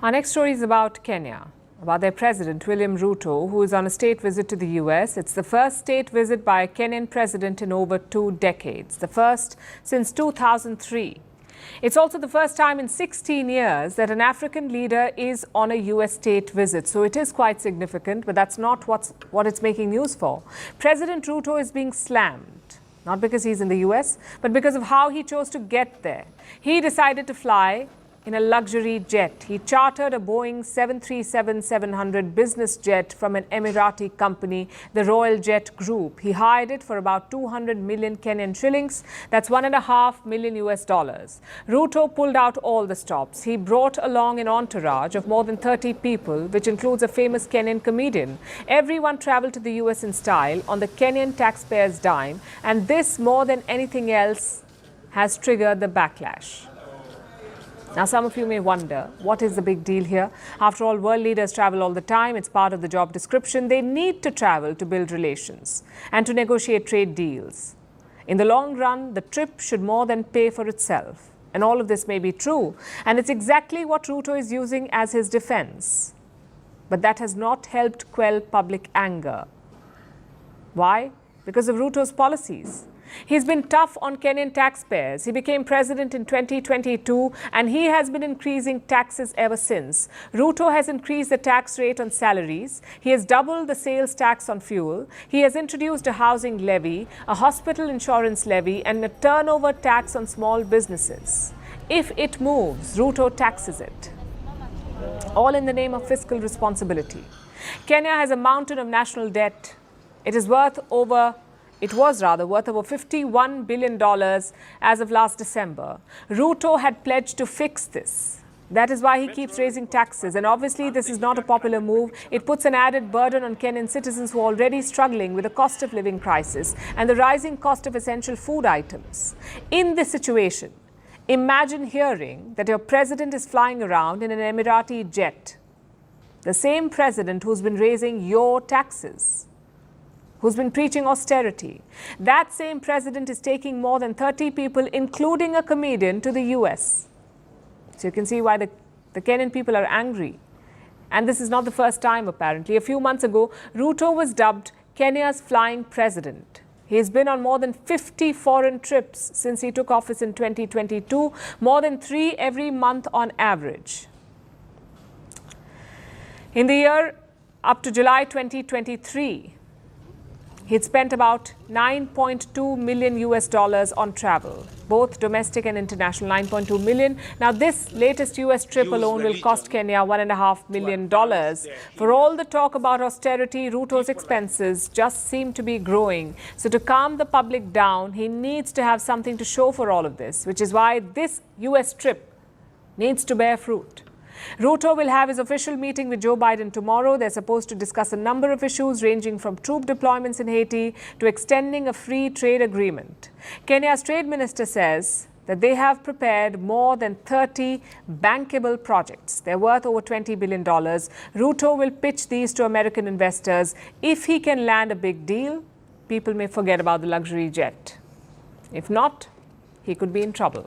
Our next story is about Kenya, about their president, William Ruto, who is on a state visit to the US. It's the first state visit by a Kenyan president in over 2 decades, the first since 2003. It's also the first time in 16 years that an African leader is on a US state visit. So it is quite significant, but that's not what it's making news for. President Ruto is being slammed, not because he's in the US, but because of how he chose to get there. He decided to fly in a luxury jet. He chartered a Boeing 737-700 business jet from an Emirati company, the Royal Jet Group. He hired it for about 200 million Kenyan shillings. That's $1.5 million US. Ruto pulled out all the stops. He brought along an entourage of more than 30 people, which includes a famous Kenyan comedian. Everyone traveled to the US in style on the Kenyan taxpayers' dime, and this, more than anything else, has triggered the backlash. Now, some of you may wonder, what is the big deal here? After all, world leaders travel all the time. It's part of the job description. They need to travel to build relations and to negotiate trade deals. In the long run, the trip should more than pay for itself. And all of this may be true. And it's exactly what Ruto is using as his defense. But that has not helped quell public anger. Why? Because of Ruto's policies. He's been tough on Kenyan taxpayers. He became president in 2022 and he has been increasing taxes ever since. Ruto has increased the tax rate on salaries. He has doubled the sales tax on fuel. He has introduced a housing levy, a hospital insurance levy, and a turnover tax on small businesses. If it moves, Ruto taxes it. All in the name of fiscal responsibility. Kenya has a mountain of national debt. It was worth over $51 billion as of last December. Ruto had pledged to fix this. That is why he keeps raising taxes. And obviously, this is not a popular move. It puts an added burden on Kenyan citizens who are already struggling with the cost of living crisis and the rising cost of essential food items. In this situation, imagine hearing that your president is flying around in an Emirati jet. The same president who's been raising your taxes, who's been preaching austerity. That same president is taking more than 30 people, including a comedian, to the US. So you can see why the Kenyan people are angry. And this is not the first time, apparently. A few months ago, Ruto was dubbed Kenya's flying president. He's been on more than 50 foreign trips since he took office in 2022, more than 3 every month on average. In the year up to July 2023, he'd spent about $9.2 million US on travel, both domestic and international, 9.2 million. Now, this latest US trip alone will cost Kenya $1.5 million. For all the talk about austerity, Ruto's expenses just seem to be growing. So to calm the public down, he needs to have something to show for all of this, which is why this US trip needs to bear fruit. Ruto will have his official meeting with Joe Biden tomorrow. They're supposed to discuss a number of issues ranging from troop deployments in Haiti to extending a free trade agreement. Kenya's trade minister says that they have prepared more than 30 bankable projects. They're worth over $20 billion. Ruto will pitch these to American investors. If he can land a big deal, people may forget about the luxury jet. If not, he could be in trouble.